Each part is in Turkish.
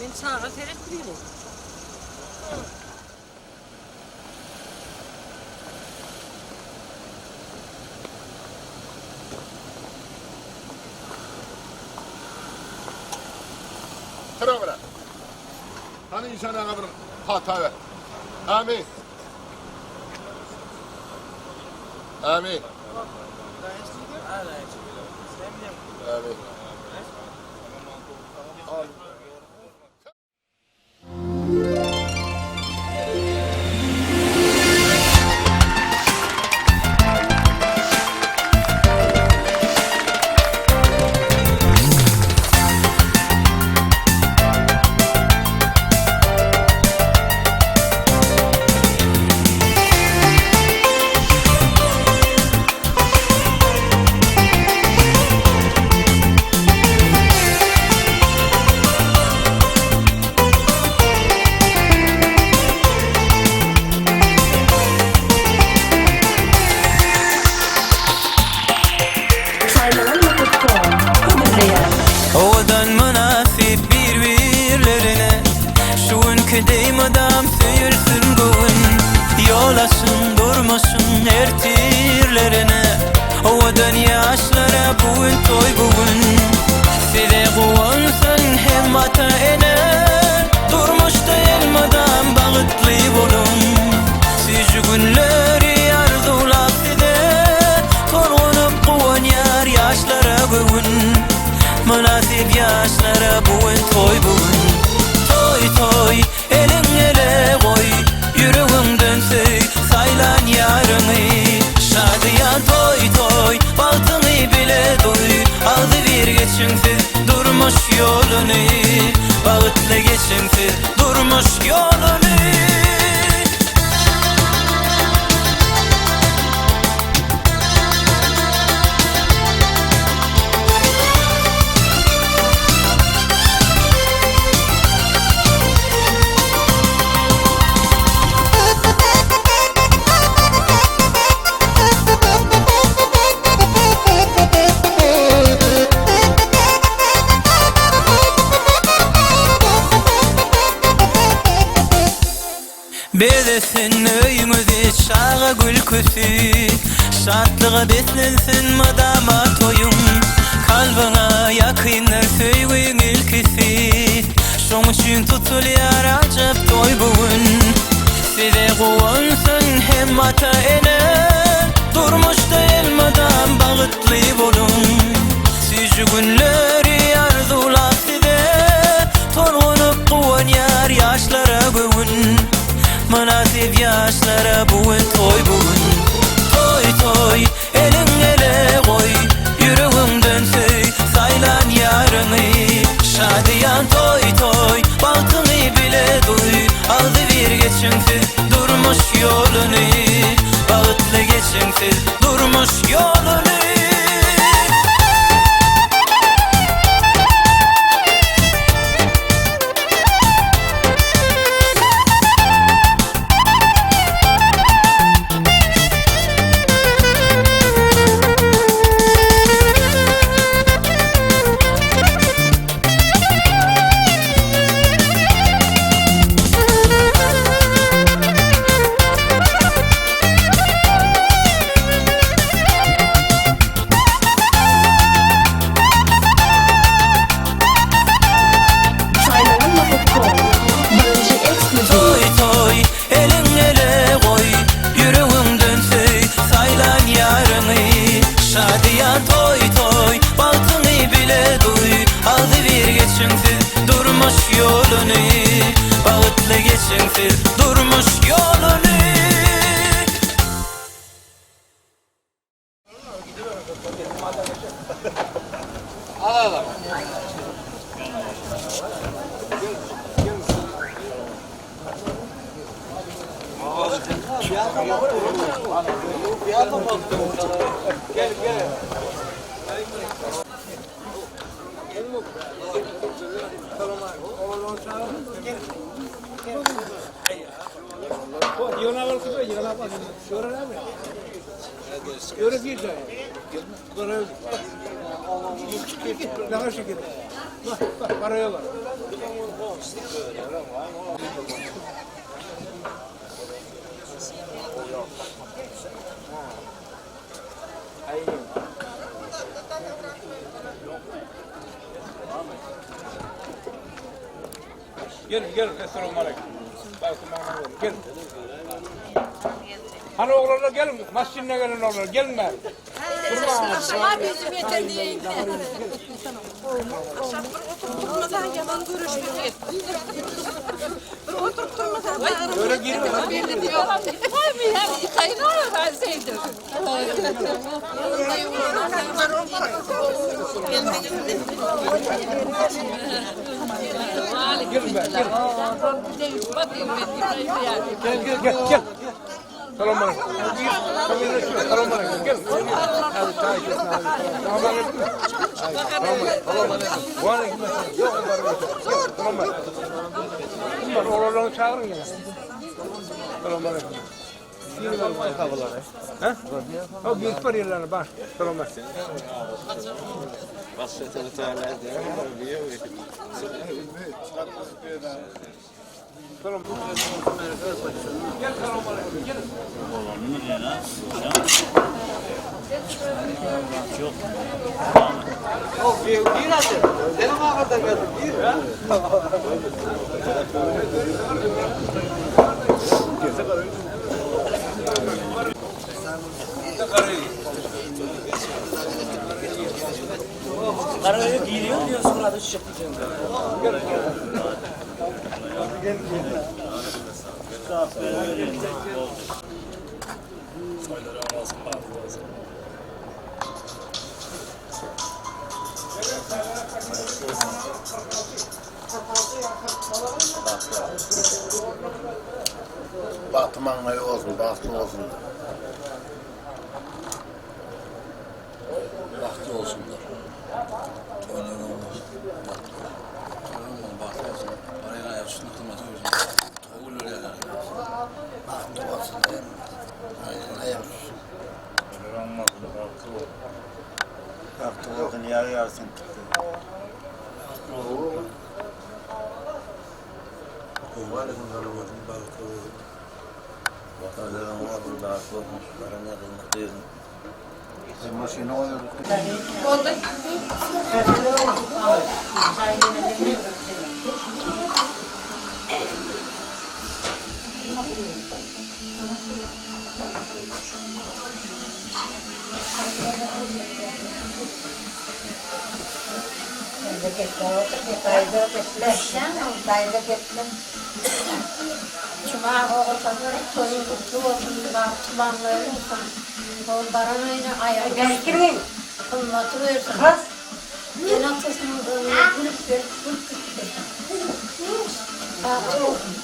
Ben sağa terek biliyorum. Kıra bırak. Hani insana kabır hata ver. Amin. Amin. Amin. Ovadan münasip birbirlerine şu ünke deymadan seyirsin gövün yolasın durmasın her tirlerine ovadan yaşlara bugün toy bugün size kuvansın hem ata ene durmuşta elmadan bağıtlı bulun sizi günleri arzulap size torgunup kuvan yar yaşlara gövün münasip yaşlara bugün toy bugün toy toy elin ele koy yüreğim dönsey saylan yarını şadiyan toy toy baltını bile duy aldı bir geçimsiz durmuş yolunu bağıtlı geçimsiz durmuş yolunu Bedesin öyümüzü şağa gülküsü şartlığa beslensin madama toyun kalbına yakınlar söygün ilkisi şoň üçün tutulyar acap toy bugün size kuvansın hem ata ene durmuşta elmadan bağıtlı bolun sizi günleri arzulap size torgunup kuvan yar yaşlara gövün münasip yaşlara bugün toy bugün toy toy elin ele koy yüreğim dönsey saylan yarını şadiyan toy toy baltını bile duy aldı bir geçimsiz durmuş yolunu bağıtlı geçimsiz durmuş yolunu durmuş yolunu bağıtlı geçimsiz durmuş yolunu Alalım. Gel gel. Ne kadar şeker. Bak paraya bak. Gelin Esselamu Aleyküm. Gelin. Hani oğlanlar gelin, masjidine gelin oğlanlar, gelin ben. Akşama bizim yeter diyeyim. Akşam oturtmadan yalan görüşmüyor. Oturtmadan Öyle girme. belli diyor. Abi yani kaynağı ben sevdim. Gelin ben, gelin. Gel. Selam aleyküm. Selam aleyküm. Gel. Hadi çay içelim. Selam aleyküm. Selam aleyküm. Bu ana gitmesin. Yok selam aleyküm. Bunlar oğlanları çağırın yine. Selam aleyküm. Yine var bu ayakkabıları. He? O büyük var yerlerine bak. Selam aleyküm. Selam. Gel selam aleyküm. Gel. Karayı giyiniyor diyor sonra da çıktı. Batmanlı olsun, bahtlı olsun. Bahtlı olsunlar. Önemli olmaz. Bahtlı olsun. Parayla ayaküstünde kılması gözüm. Oğul öyle yani. Bahtlı olsun değil mi? Aynen ayaküstü. Öyle olmaz. Bahtlı olsun, yarı yarsın. Aleyküm selam. Bahtlı olsun. Bahtlı olsun. Bahtlı olsun. Paranı yakınlık değil mi? Maşine oynuyoruz. Cuma ortaları toyu kutlu olsun, tumanları olsun. Baranayla ayağı gelsin. Kılmatı versin. En atısını gülüp ver, gülüp ver. Fatih olsun.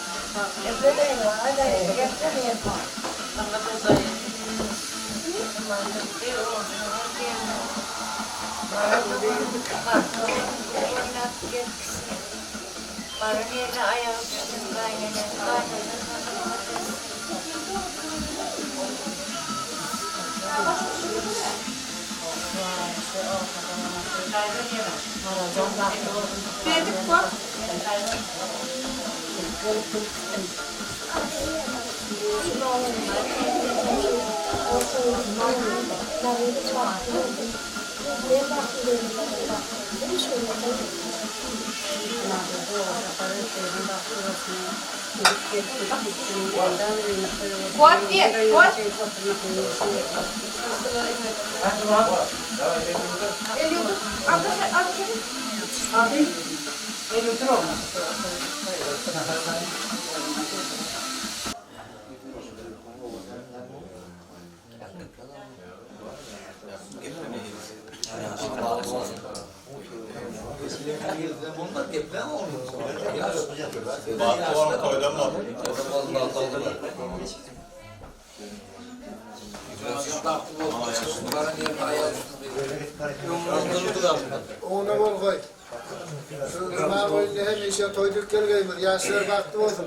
Efendim, hadi efendim. Baranayla ayağı gelsin, Verdik bak. Kuat ye, kuat. Bahtlı olan koydan mı? Ona bol koy. Şuna koyunca hem işe toyduk gelgeyimdir. Yaşlar baktı olsun.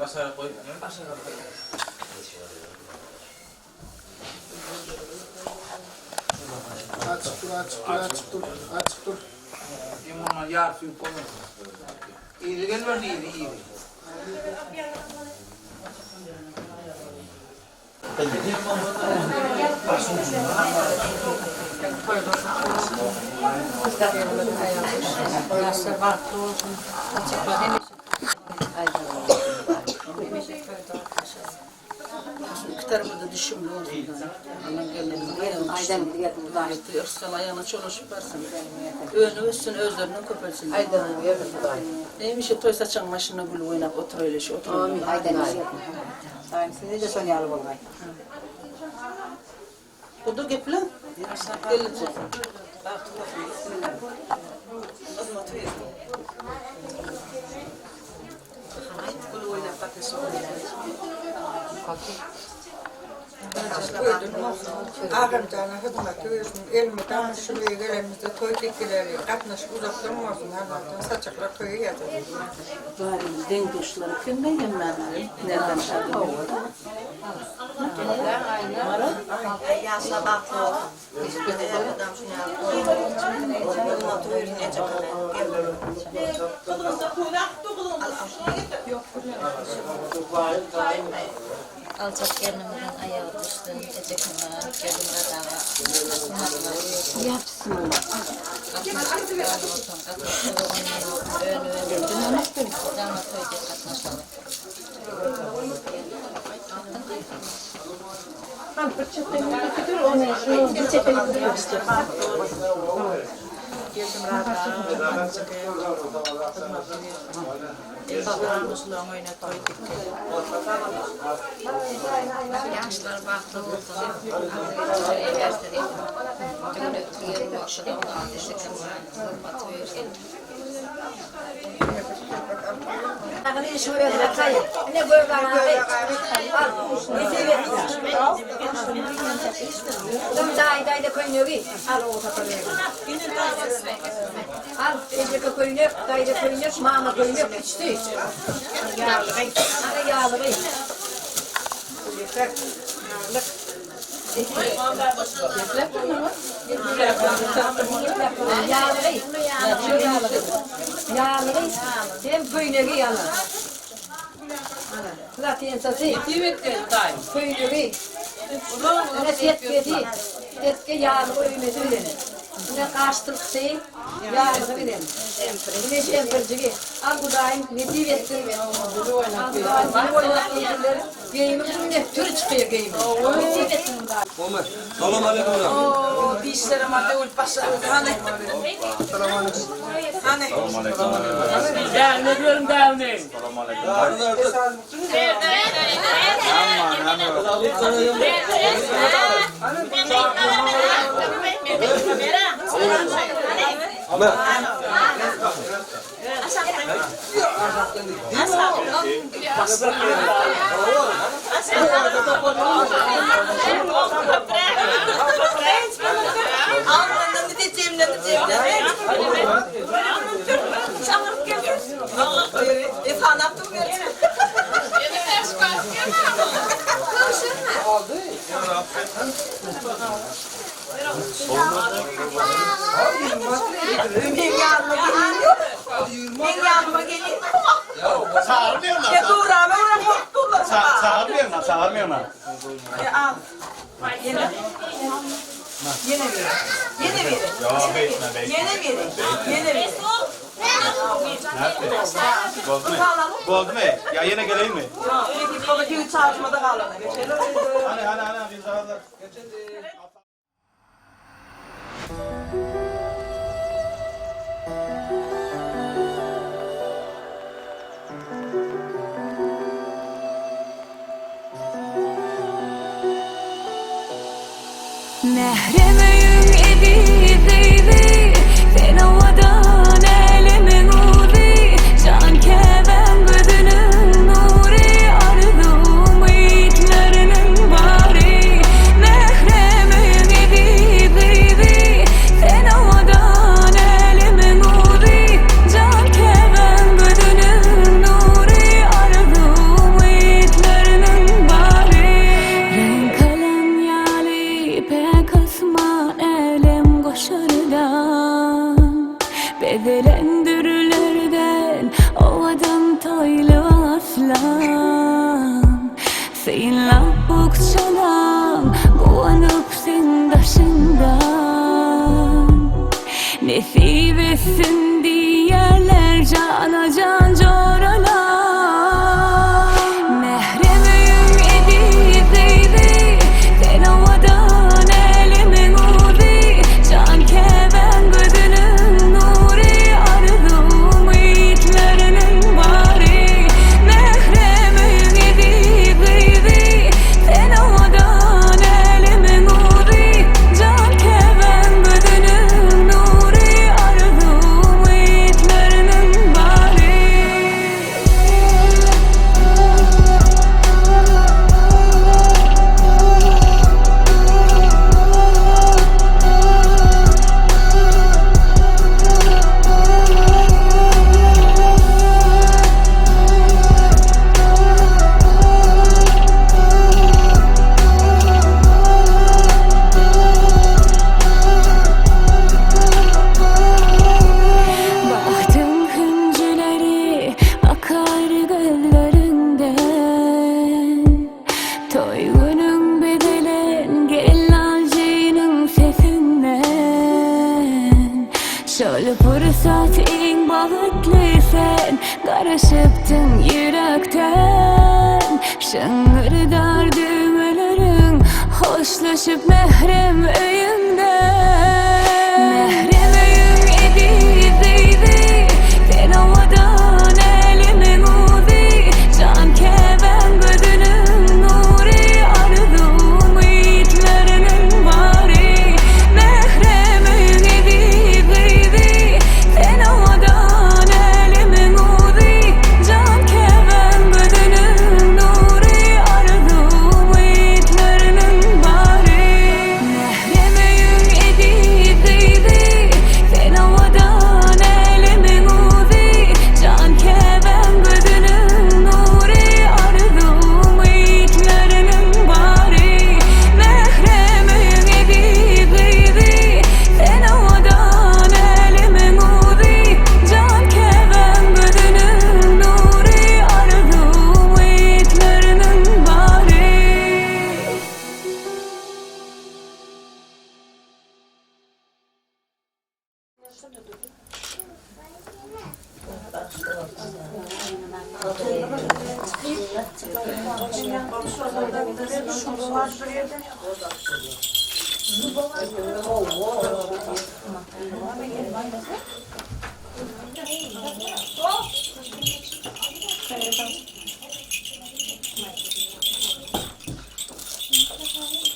Aşağı koy. Açık dur. İmamlar yar suyu koyun. İyi gelmiyor iyi. İki tarafı da düşümlü olsun. Aydan bir yakın daha yapıyorsan ayağına çalışıp varsın. Önü ölsün, özlerinden köpelsin. Aydan bir yakın daha. Neymiş o toy saçan maşına gül oynap otur öyle şey otur. Amin. Aydan bir yakın. Sayın size de son yalı olay. Odur gep lan. Gelecek. Gül oynap bakışı Ağırcana hizmet ediyorsun, elimi damış şuraya gelenimizde toy tekkileri, katnaşıp uzak durmuyorsun, herhalde saçaklar toyu yatır. Bari denk kuşları kimden yemler? Nereden şarkı? Yaşla baklı olsun. Alçak kendimden ayağı düştüm, ecekime, kendime dava. Yapsın. Yaşlar baktı olsun. Evlerden Ne şuraya bakayım. Ne böyle kanayı. Ne seviyorsun? Dayda koyuyor bir. Al o takarıyor. Al eceke koyuyor, dayda koyuyor, mama koyuyor, içti. Yağlı. Hadi yağlı. Yağlı. Hem koyuyor yana. Zaten satayım. Koyuyor. Ne setkedi. Setke yağlı koyuyor öyle. Ne karşılık şey yağlı verelim. Ne şemperciği. Al bu daim ne diyesin. Al bu oynatıyorlar. Geyimi ne tür çıkıyor geyimi. Ne diyesin daim. Selam aleyküm. Oo, dişlerim hadi ul paşa. Hani. Hani. Ya ne diyorum devne? Çağırmıyorlar. Bozdu mu? Ya yine geleyim mi? Babacığım çağırmada kalana. Hani biz ağırlar. Nehremeyim edibeydi Fenavadan elimin udi Can keven gözünün nuri Arzum itlerinin bari Nehremeyim edibeydi Fenavadan elimin udi Can keven gözünün nuri aslan Seyinlap bukçalam Buanıp sen daşından Nesip etsin diğerler cana can coralar Mehremeyim edip deydi Sen havadan elimin uzi Can keven gözünün nuri Arzum itlerinin bari Mehremeyim edip deydi Sen havadan elimin uzi Can keven gözünün nuri Arzum itlerinin bari Baktım hüncüleri akar gözlerinden Toygunun bedelen gelancının sesinden Şöyle fırsat in bağıtlı sen Karışıptın yürekten Şıngırdar düğmelerin Hoşlaşıp mehrem öyümden Mehremeyim edip deydi Sen havadan elimin uzi Can keven gözünün nuri Arzum itlerinin bari Mehremeyim edip deydi Sen havadan elimin uzi Can keven gözünün nuri Arzum itlerinin bari Mehremeyim edip deydi Sen havadan elimin uzi Can keven gözünün nuri Arzum itlerinin bari Mehremeyim edip deydi Sen havadan elimin uzi Can keven gözünün nuri Arzum itlerinin bari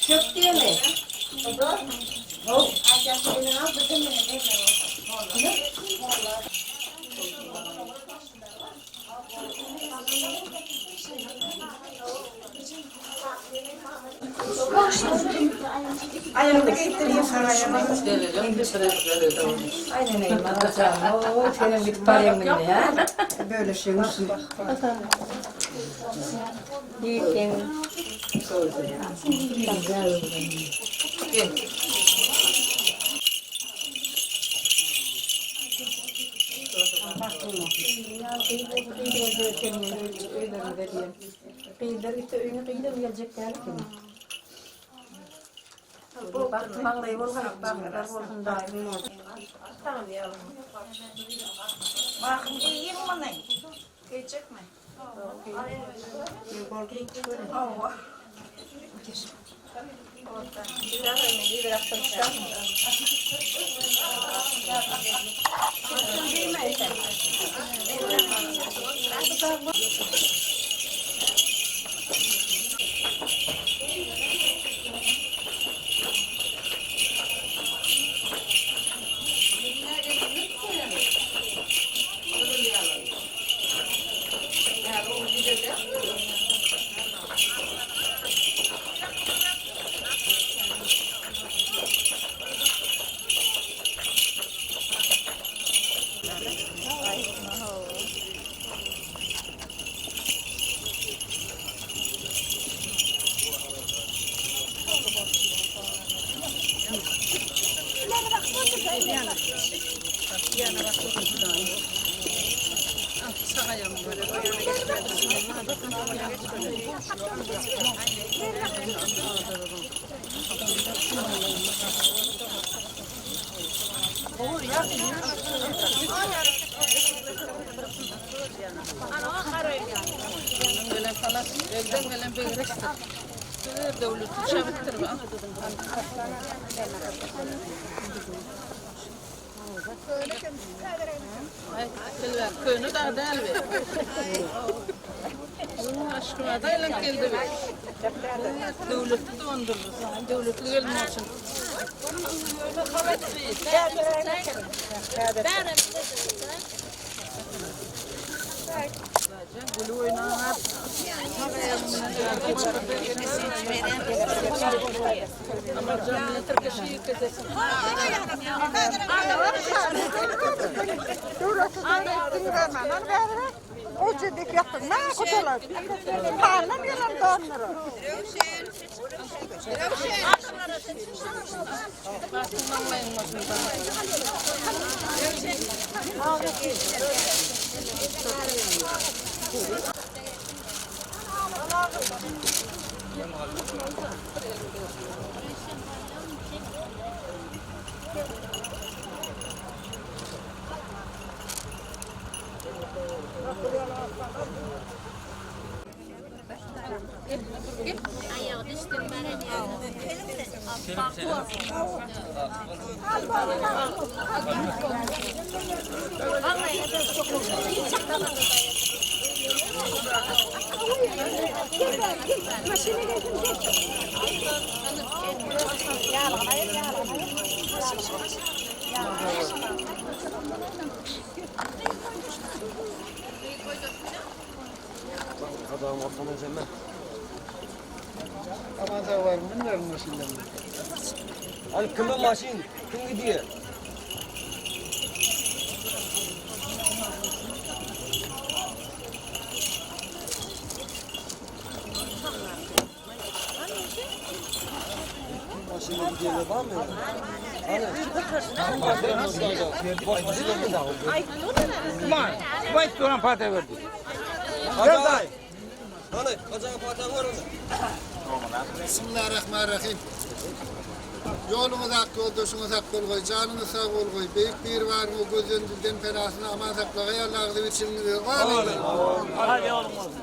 Çöp diye mi? Ayağımda getireyim sana ayağıma. Aynen öyle. Oo, senin bir parayım ya. Böyle şey olsun. Yiğitim. Baktım ağlayı olsun, bakırlar olsun daimi olsun. Tamam yavrum. Bakın yiyeyim mi ne? Geçecek mi? Allah. Sağ ayağımı böyle. Gelen falan, evden gelen bir reçete. Devlet şabittir bak. Ay, kelver, köyünü daha değil mi? Aşkına da elan geldi mi? Devleti dondururuz. Devletli gelmesin. Gülü oynar. Ama camiye Türkiye'yi kesesin. O ciddik yaptın. Ne kutular? Parlam yalan donları. Adam ortamı cemme. Aman da var bilmiyorum maşinden. Hani kimin maşin? Kim gidiyor? Maşinle gidiyor var mı? Hani? Boş maşinle mi daha? Aman, bayt duran parti verdi. Hadi. Hani, kaçan parti var mı? Bismillahirrahmanirrahim. Yolunuz hakkı ol, döşünüz hakkı ol koy, canınız sağ ol koy. Büyük bir var mı gözünden fenasını aman sakla. Hay Allah'ın için Hadi oğlum olsun.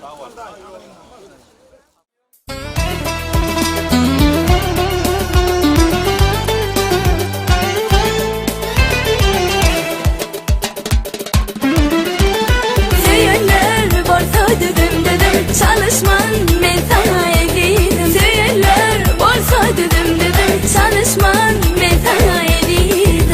Tüyeller borsa dedim dedim çalışman ben sana edeydim. Tüyeller borsa dedim dedim çalışman ben sana edeydim.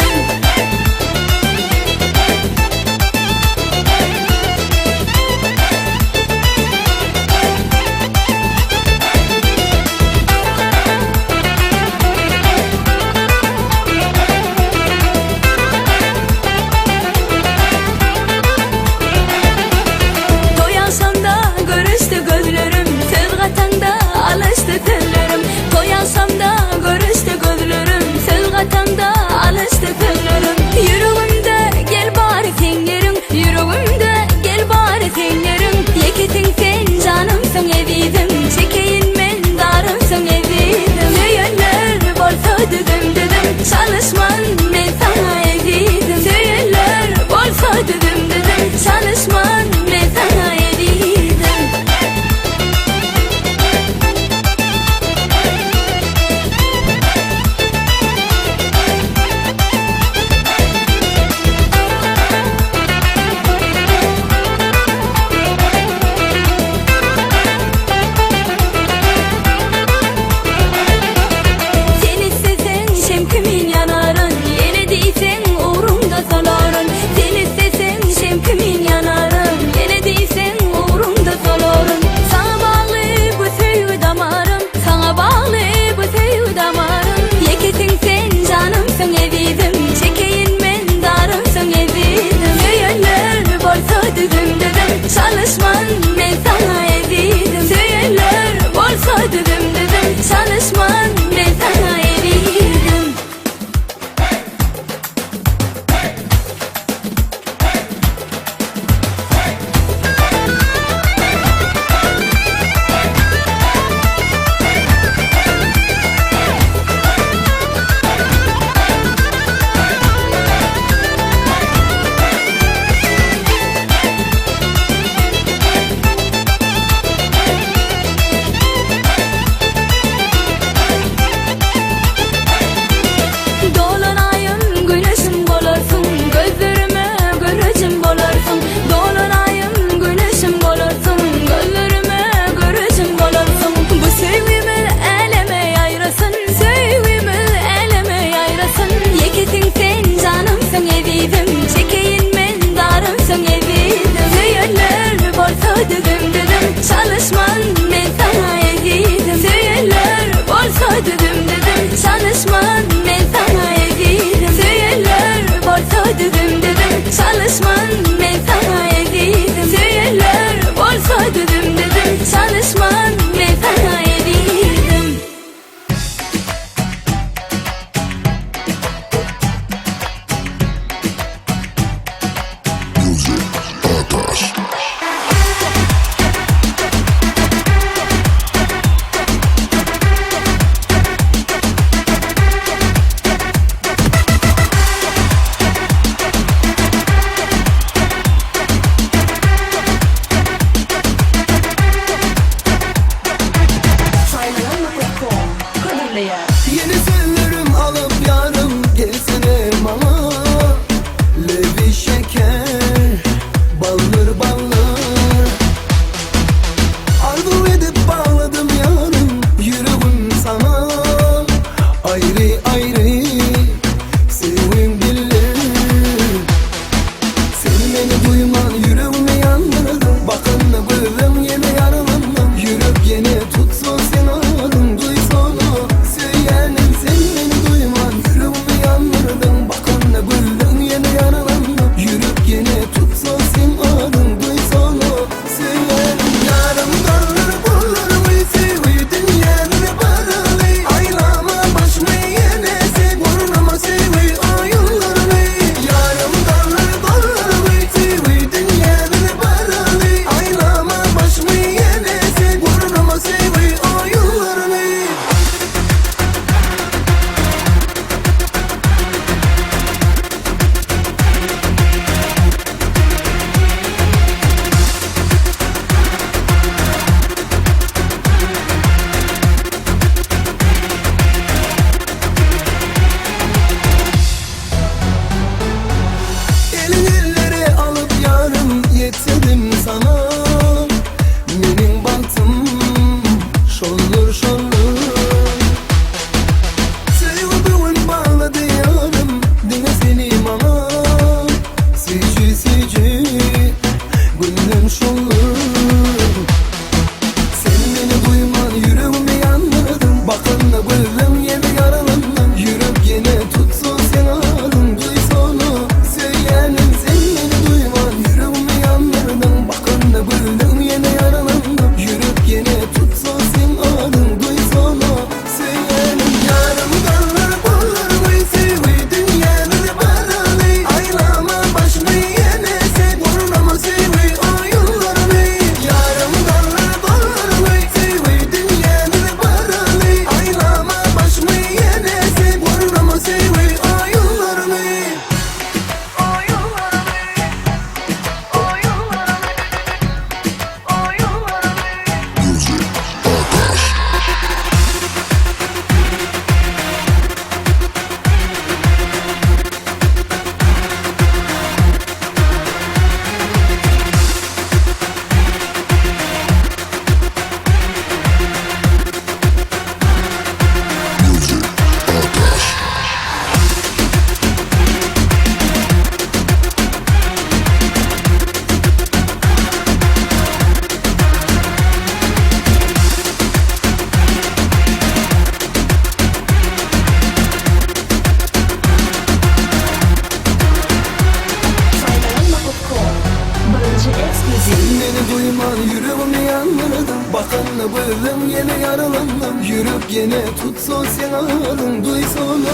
zaman yüreğimi yandırdın. Bakanla böldüm yine yaralandım. Yürek yine tutsun sen ağladın. Duy sonu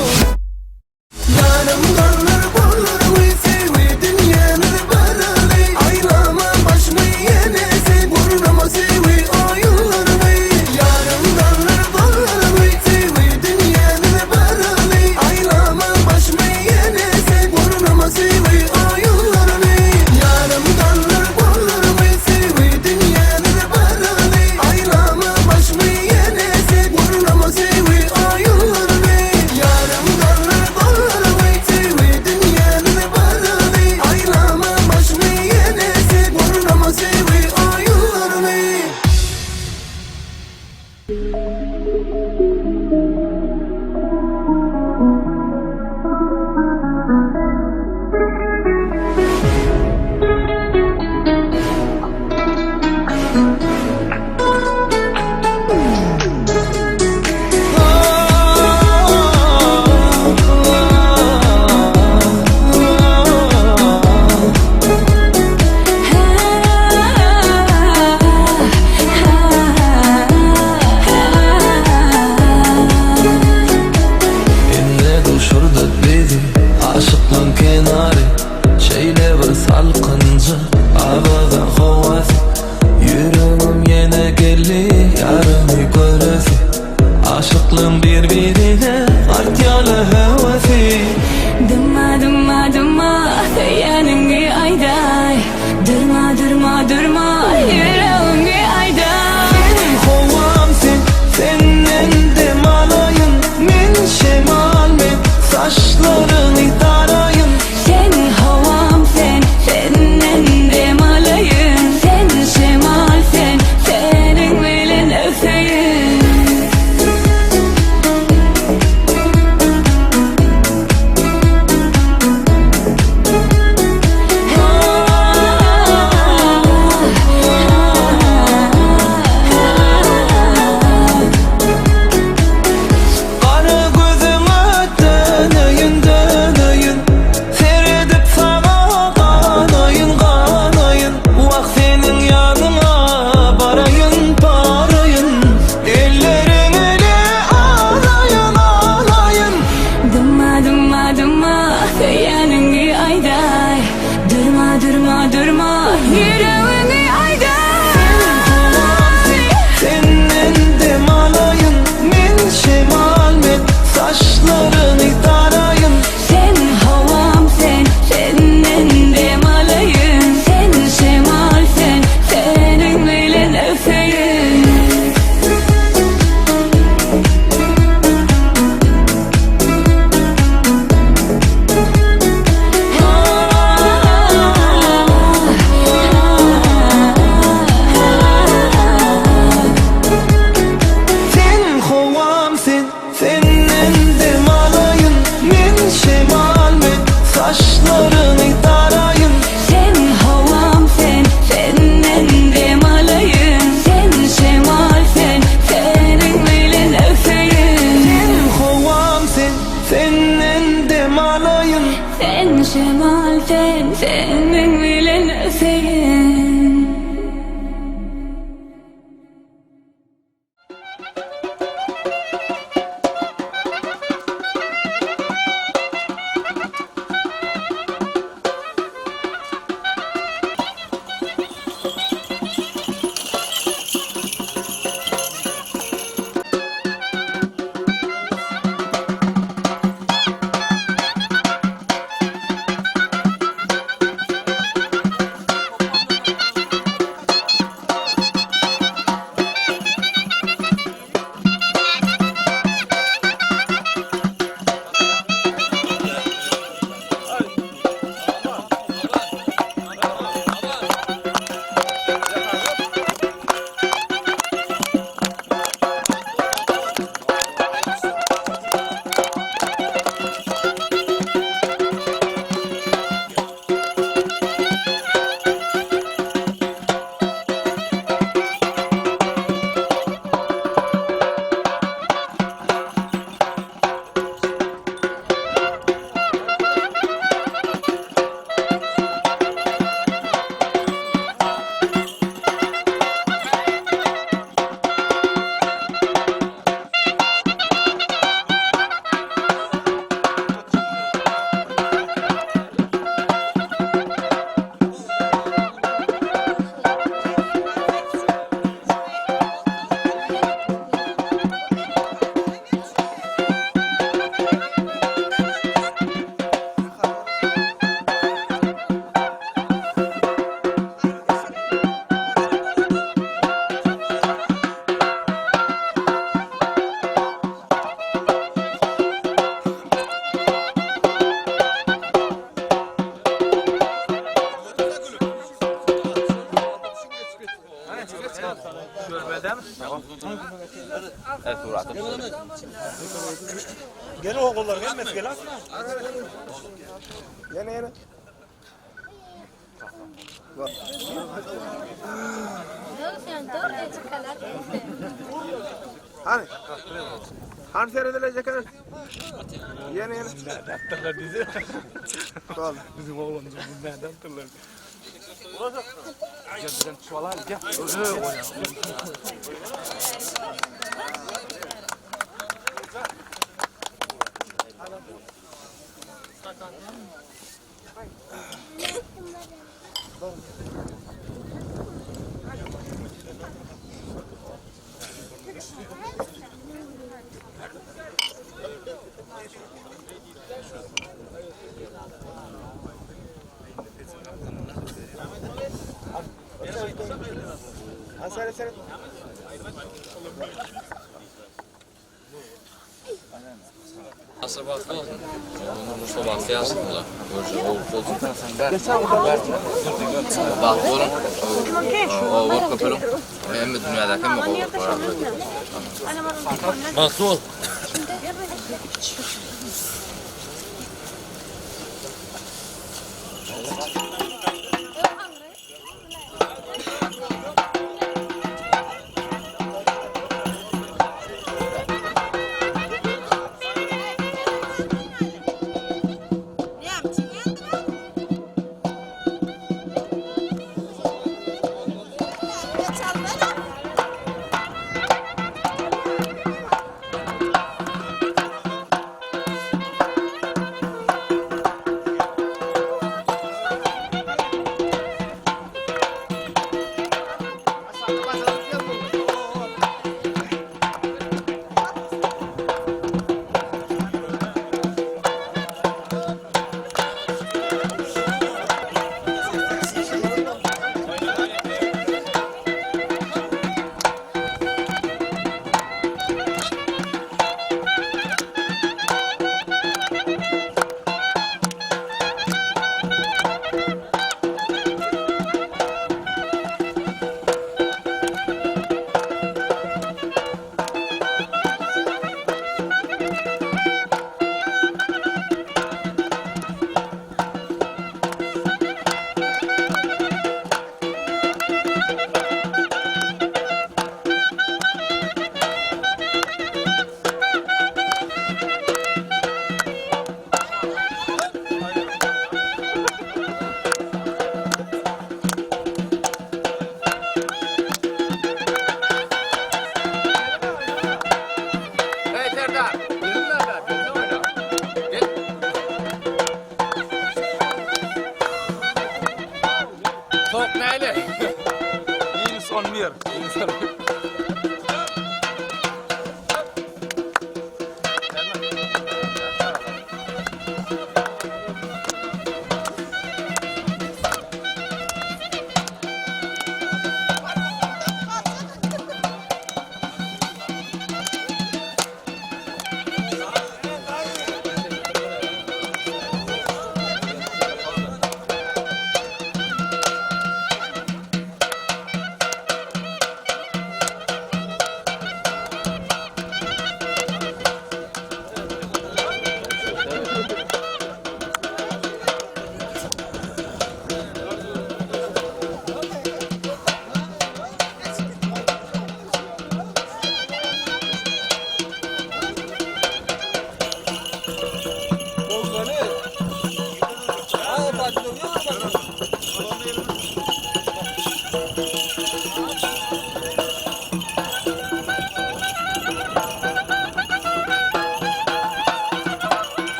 Yarım kanlar bollarımı sevdin yanır bana. Aylama başımı yenese burnuma sevi ayıllarımı. Yarım kanlar bollarımı sevdin yanır bana. Aylama başımı yenese burnuma sevi ayıllarımı. Yarım kanlar bollarımı sevdin yanır bana. Aylama başımı yenese burnuma sevi ayıllarımı. Yarım kanlar Görmeden mi? Tamam. Evet, uğradım. Gel oğullar gelmez gel. Yine. Hani seyredilecek hani? Yeni. Nereden dizi? Bizim oğlumuz nereden tırlar? Gel çuvala gel. Seret. Nasıl bakma? Mustafa Bahtı yazdım da. Bahtı olun. O var köpürüm. Hem de dünyadaki hem de Bahtı ol. Top neyle? İyi son bir.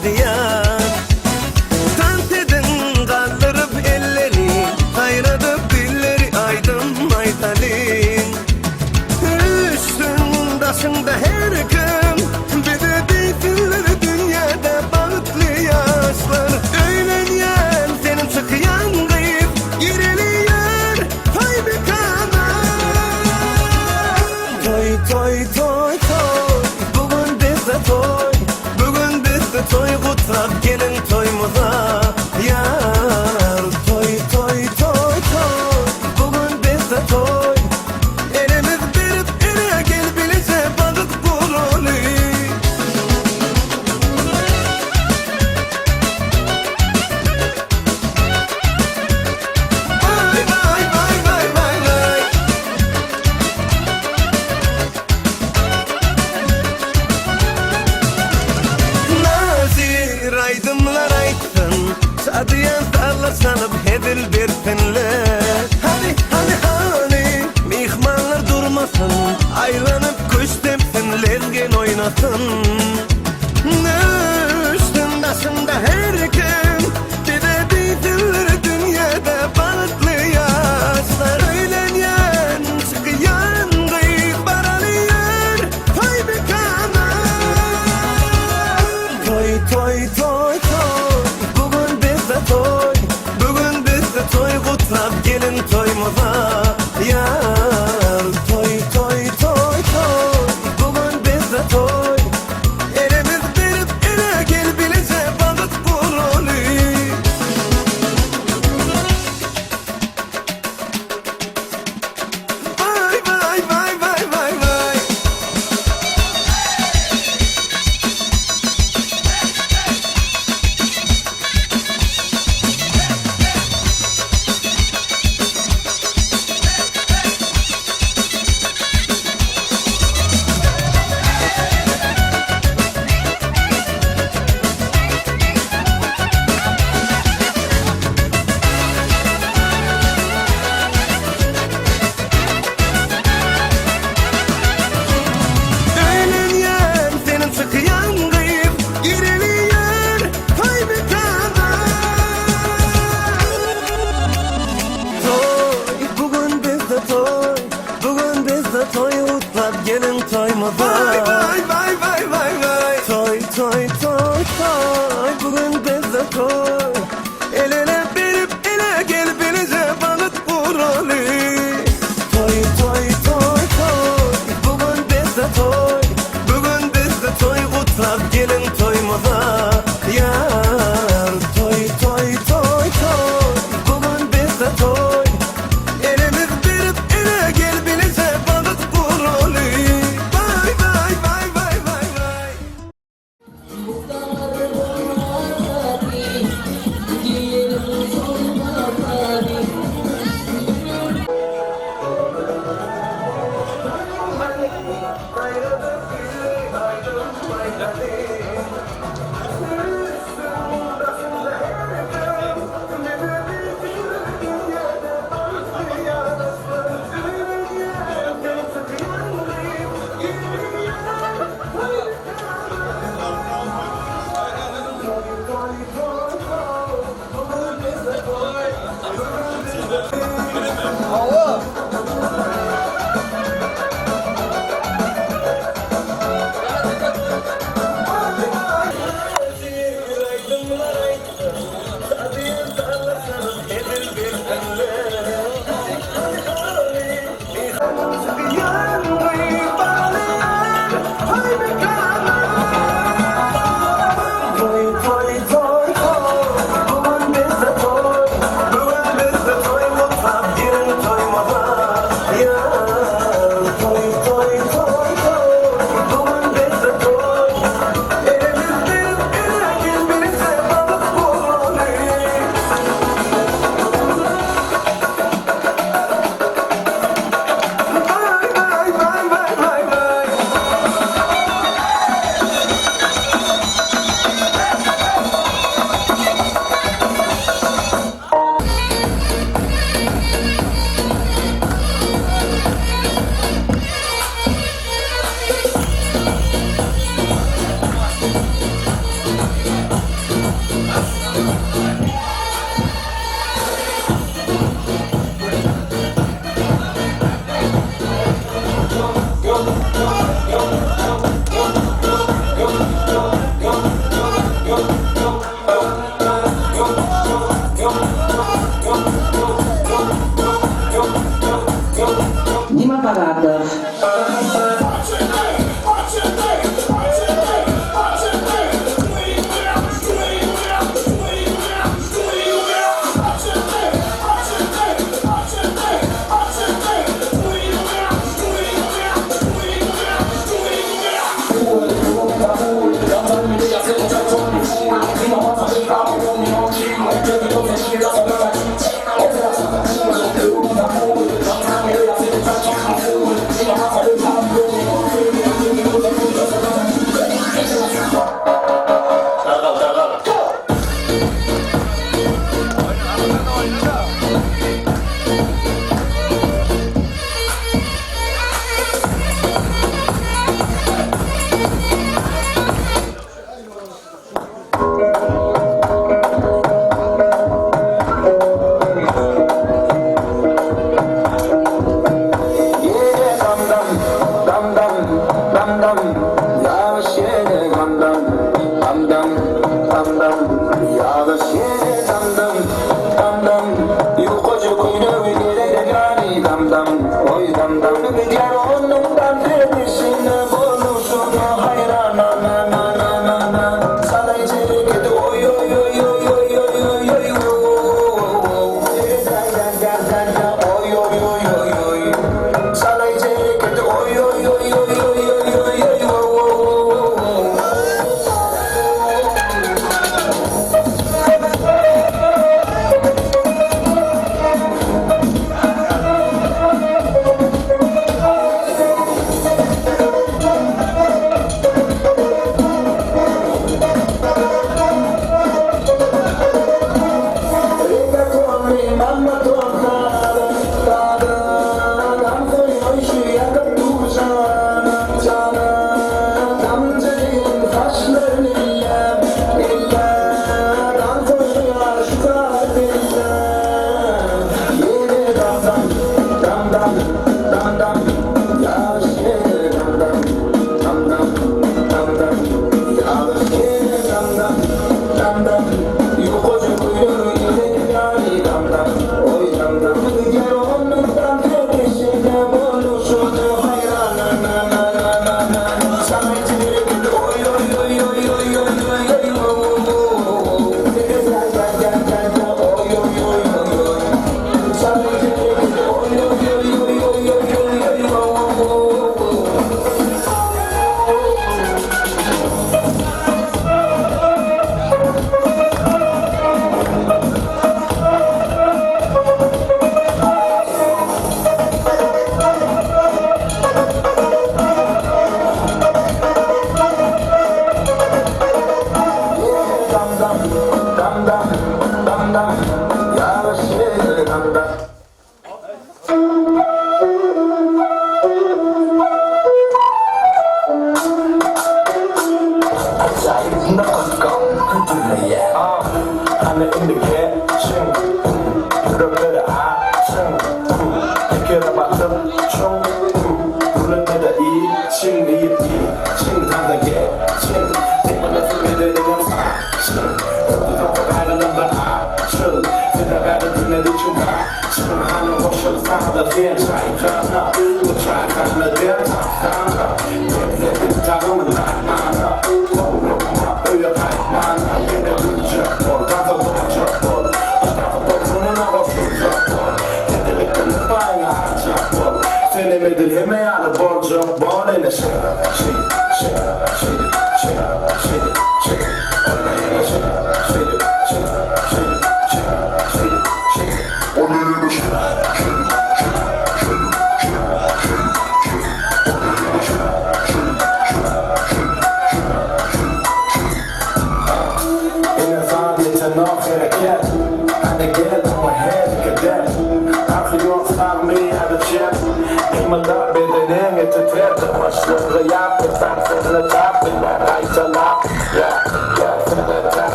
şadiyan. Tant edin kaldırıp elleri, hayradıp dilleri aydın aytalin. Üstün başında her kim, bir de deysinler dünyada bağıtlı yaşlar. Öğlenyen senin çıkıyan kayıp, gireliyer toy bir kana. Toy toy toy toy, bugün bizde toy, bugün bizde toy, kutlap gelin toyumuza yar. Toy toy toy toy, bugün bizde toy, elimiz verip ele gel bilece bağıt kurulu. Vay vay vay vay vay vay. Nazir aydımlar aytsın, şadiyan sarlar sanıp hedil bersinler. Hani mihmanlar durmasın, aylanıp kuş tepsinler gen oynasın. Üstün başında her kim, bir de deysinler dünyada bağıtlı yaşlar. Öğlenyen çıkıyan kıyıp baralıyor toy bir kana. Toy toy toy toy, bugün bizde toy, bugün bizde toy, kutlap gelin toyumuza yar. Toy toy toy toy, bugün bizde toy, elimiz verip ele gel bilece bağıt kurulu. Vay vay vay vay vay vay. Öğlenyen senin çıkıyan kayıp, gireliyer toy bir kana. Toy, bugün bizde toy, bugün bizde toy, utlap gelin toyumuza. Vay vay vay vay vay vay. Toy toy toy toy, bugün bizde toy, el ele verip ele gel bilece bağıt kurulu. Toy toy toy toy, bugün bizde toy, bugün bizde toy, kutlap gelin toyumuza yar. Toy toy toy toy, bugün bizde toy, elimiz verip ele gel bilece bağıt kurulu. Vay vay vay vay.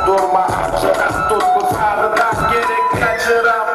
Durma, tut bu sarıdan gerek kaçıram.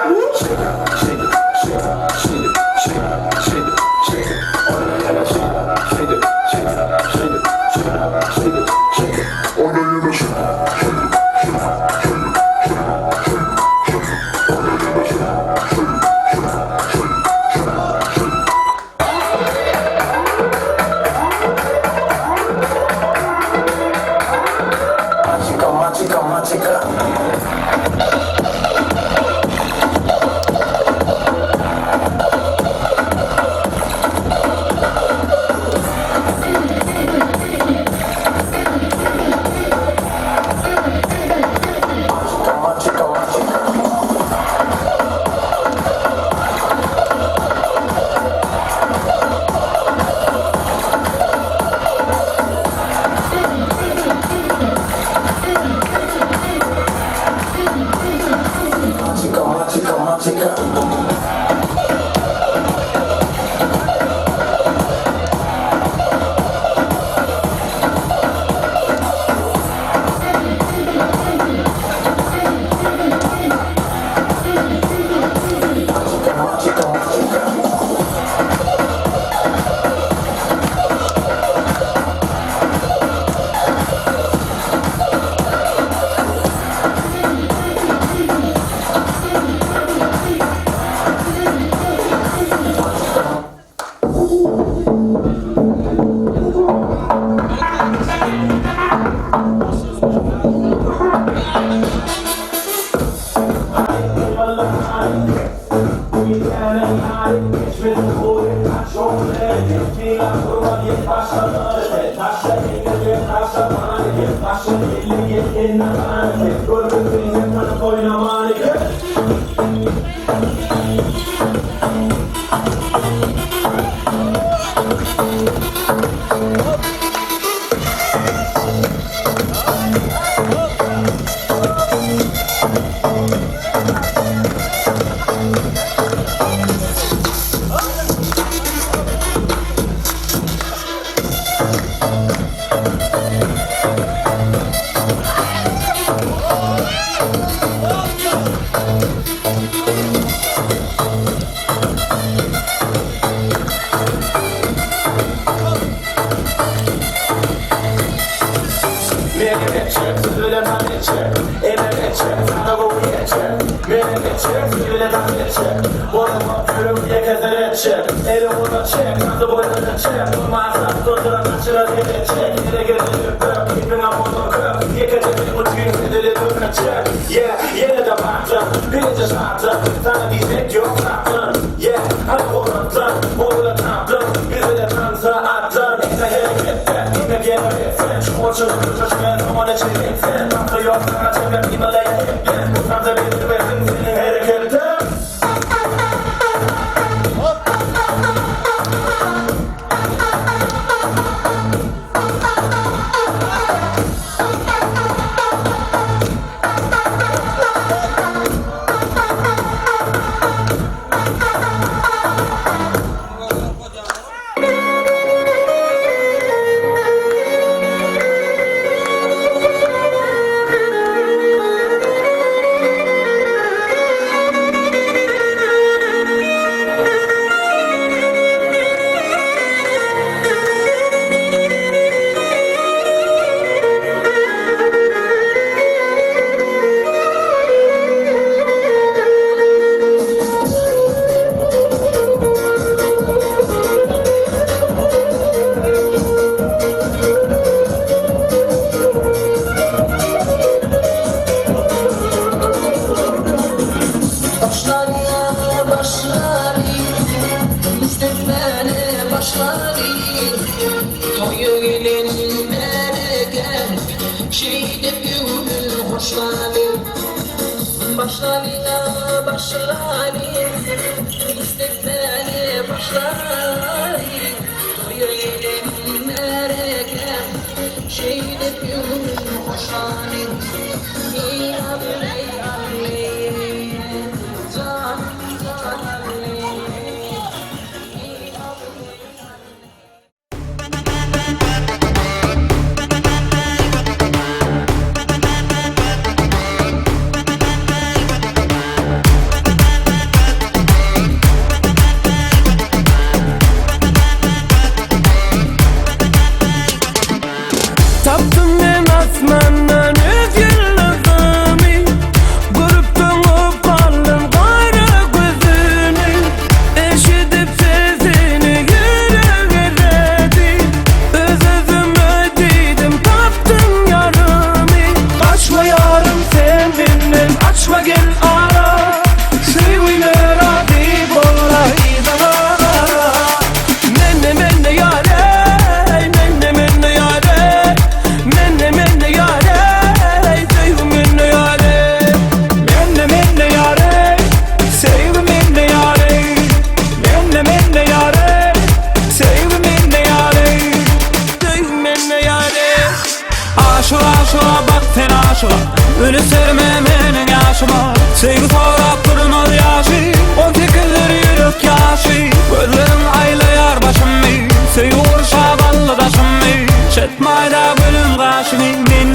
Taptım ben asmandan özgürlüğe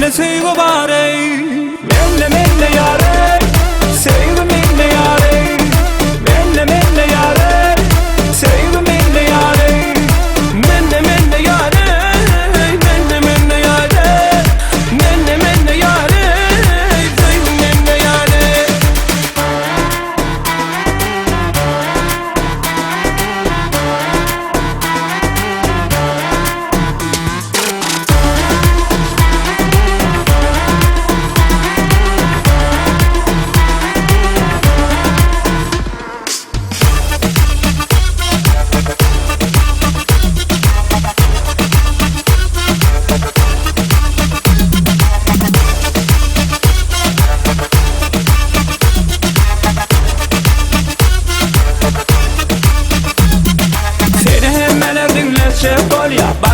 menne sevgi var ey menne yare sevgi menne yare menne yare sevgi menne yare menne yare menne yare menne yare sevgi menne yare.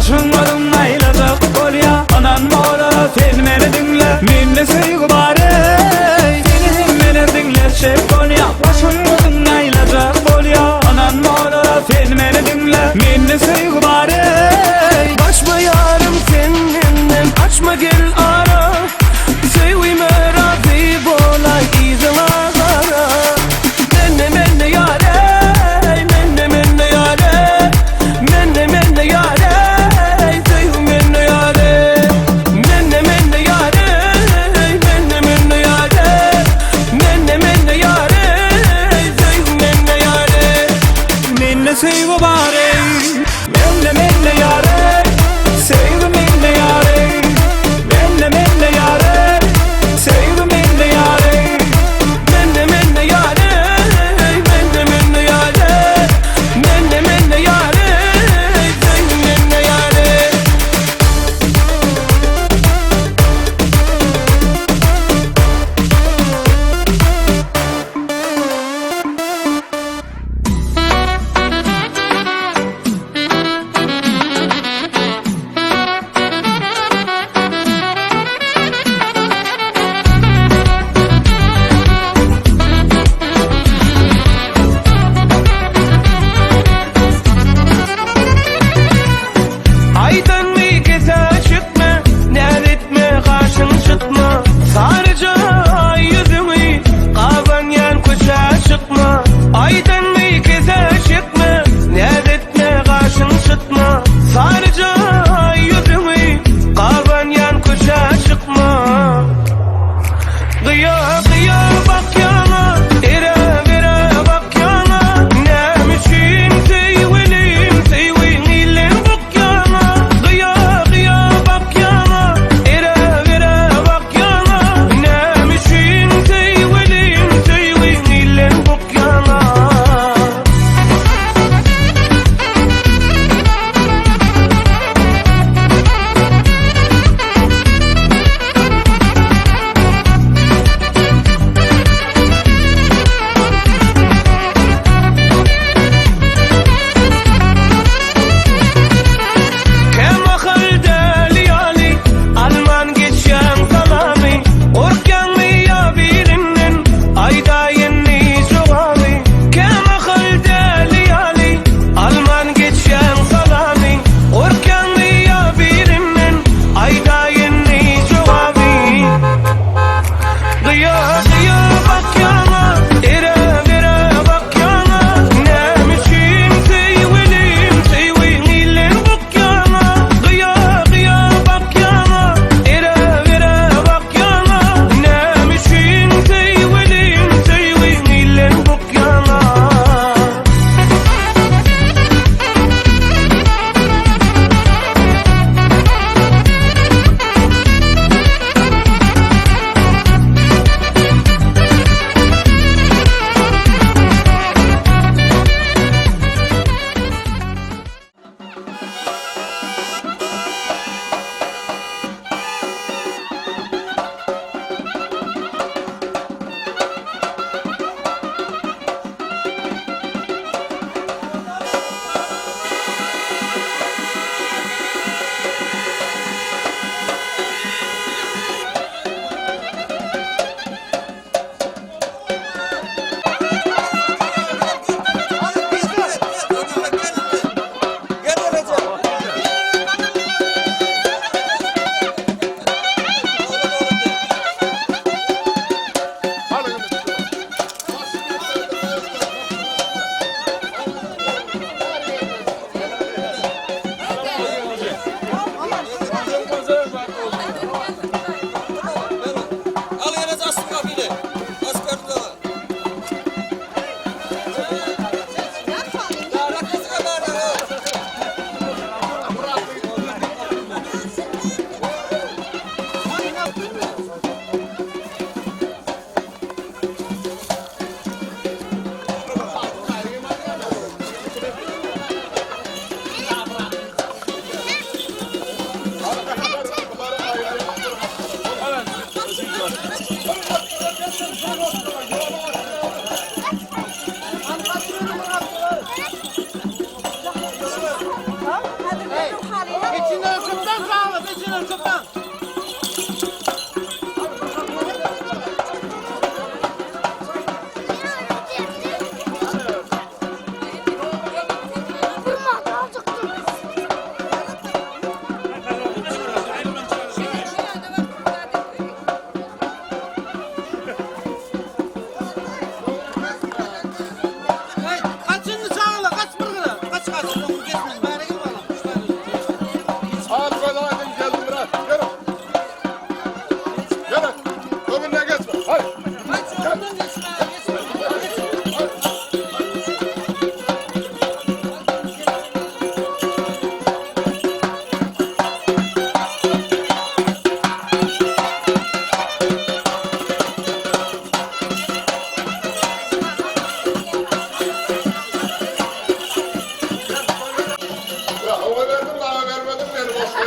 Başın varın aylacak kolya Anan mola sen beni dinle Minne sevgi var ey Seni hemmeler dinle şef kolya Başın varın aylacak kolya Anan mola sen beni dinle Minne sevgi var ey Başma yarım seninden Açma gel ara Sevgime razı bolay izin ağara Menne yare Menne yare Menne yare sevgi var ey menne yare sevgi menne yare menne yare sevgi menne yare menne yare menne yare menne yare sevgi menne yare.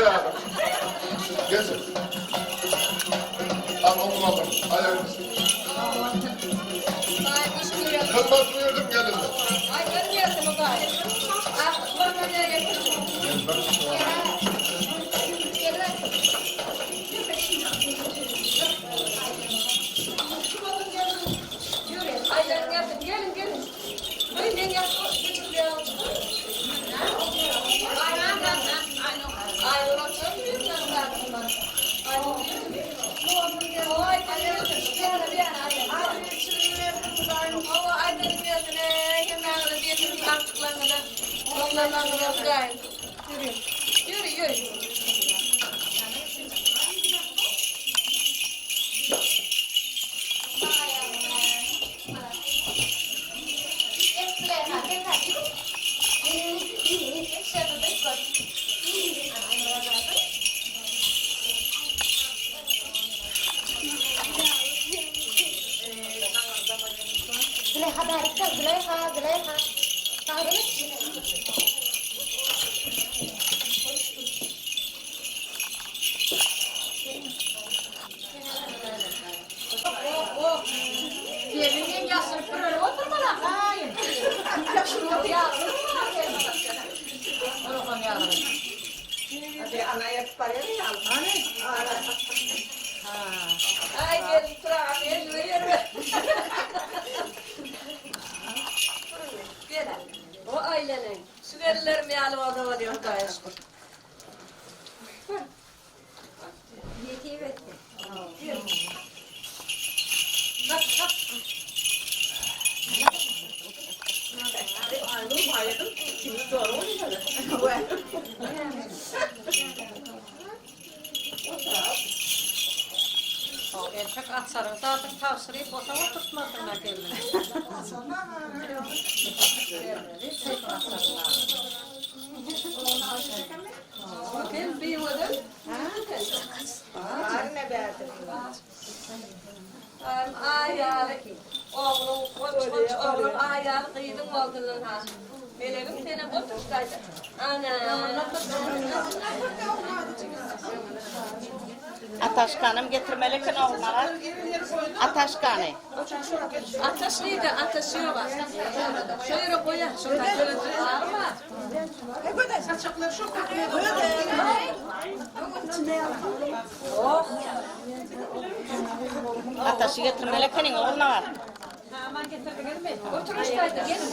ayağını. Geçin. Al onu alın. Ayağını. Kılmasını yırdım gelin. Ay görmüyorsun o gayet. Artık bana nereye getirdin? Yürü. Ay gelin gelin gelin. Buyurun gelin gel. Ay ulan söylüyorum ben. Ay Allah aydın gözüne hemen öyle bir artıklarını da onlardan da gayet. Yürü yürü. Gelinin yasırıp böyle oturma lan. Hayır. Ya. Oğlum ya. Hadi anaya tutarım ya. Ay gelin tura. Yürü yürü. Gel. O ailenin. Süverilerim yani orada var ya gayet. Yetiyi vetti. Bak bak. Erkek at sarı zaten tavsırıyı bosama tutmasınlar kendini. Bakın bir yıldır. Anne verdim. Ayağı, oğlum, oğlum ayağı kıydım oldular ha. Belerim senin oturuştaydı. Ana. Ataşkanım getirmelikin onlara. Ataşkanı. Ateşliydi, ateşiyor var. Şöyle koyar, şöyle var mı? Ataşı getirmelikin onlara. Aman getirdi gelmeyin. Oturuştaydı, gelin.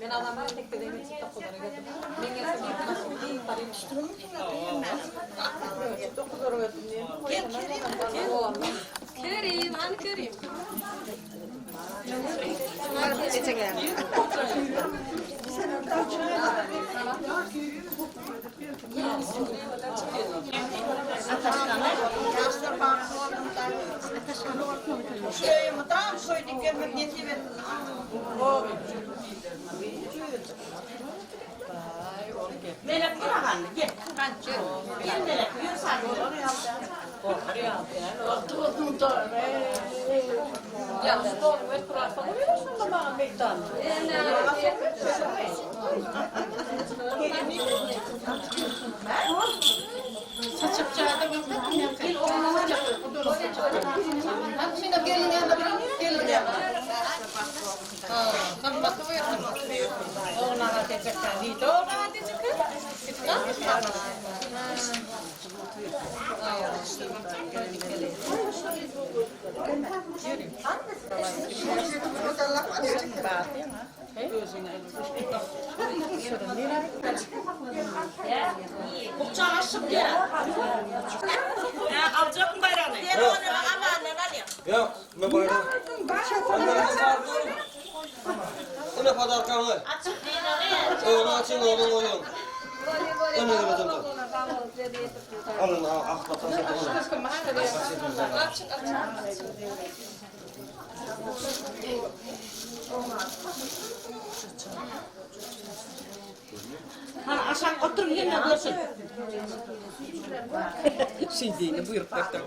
Ben adamlara tek de demek ki kapıları getirdim. Ben gelsem nasıl değil, parayı tutturum. Kerim, hani Kerim? Şuraya mı tam soyduk gelmek yetiyor. Melek dur hanım gel. Gel Melek yürü sen. Ya, stol ve kurak falan veriyorsun da bana mektan. Saçıp çağda gel oğluna çağır. Şimdi gelin yanında gelin yanında. Sen bakıverin. Oğlana tekrar değil. Oğlana tekrar. Bukçağı aşıp ya. Alacak mı bayrağını? Yok, ben bayram. Bu ne kadar kanlı? Açıp değil Onu açın, onu oyun. Onu görelim. Alın, akbatan satın. Açın, açın. Ha Aşağı otur yerine görsün. Şimdi buyur kaptan.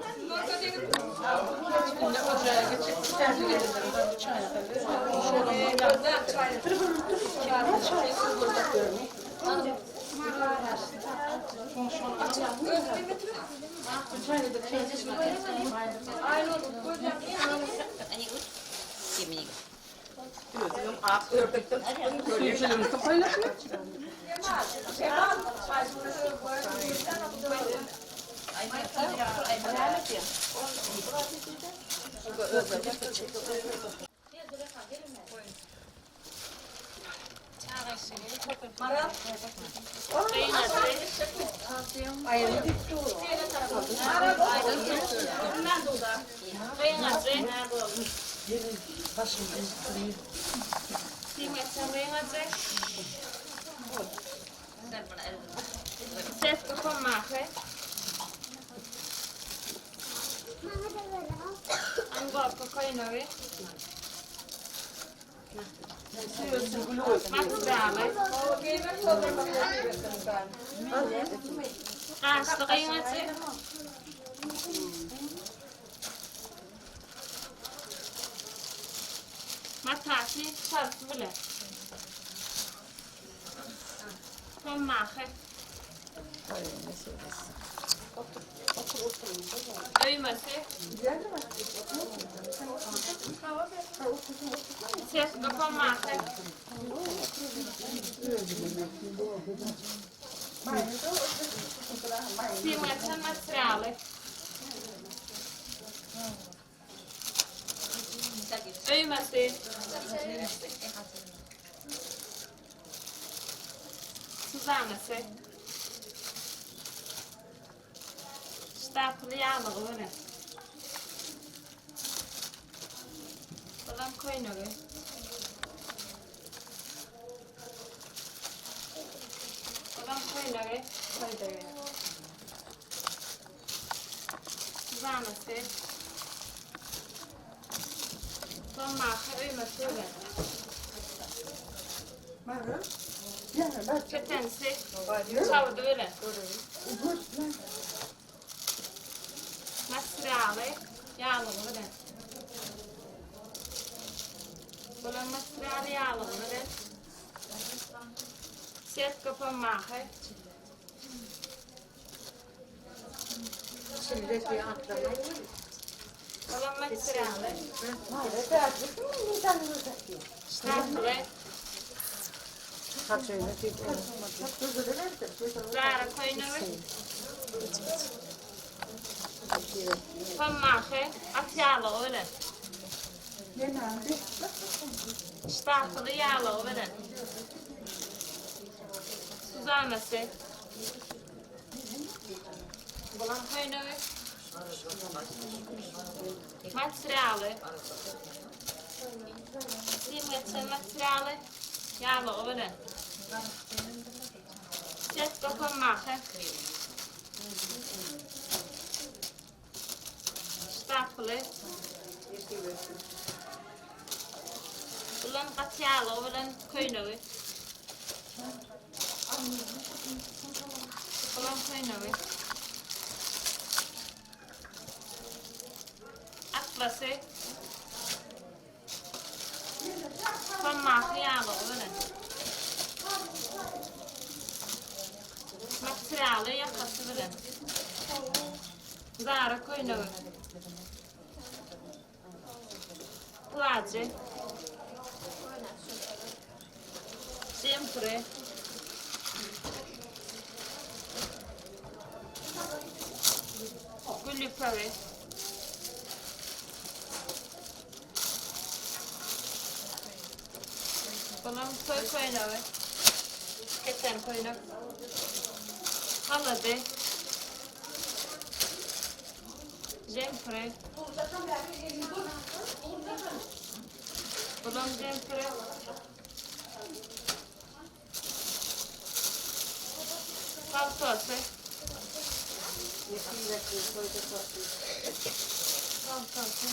Matati şarkı bile. Son mahı. Öymesi. Ses kapan mahı. Simetri materiali. Öymesi. Suzanesi. Staplı yağlı öyle. Balam koyun öyle. Balam koyun öyle. Suzanesi. Son mahı öymesi öyle. Çetensi. Çavdu öyle. Materiali yağlı öyle. Bunun materiali yağlı öyle. Set kapanmağı. Şimdi bir atlamayı. Bunun materiali. Staplı. Zara koyunu. Kapanmağı. At yağlı öyle. Staplı yağlı öyle. Suzanesi. Bulan koyunu. Materiali. Simetri materiali. Yağlı öyle. Set kapanmağı. Staplı. Bulan kat yağlı bulan koyunu. Bulan koyunu. Atlası. Kapanmağı yağlı öyle. Materiali yakası öyle. Zara koyunu. Placı. Sempre. Gülüperi. Bunun koy koyunu. Keten koyunu. Haladı. Sempre. Bunun sempre. Paltosu. Paltosu.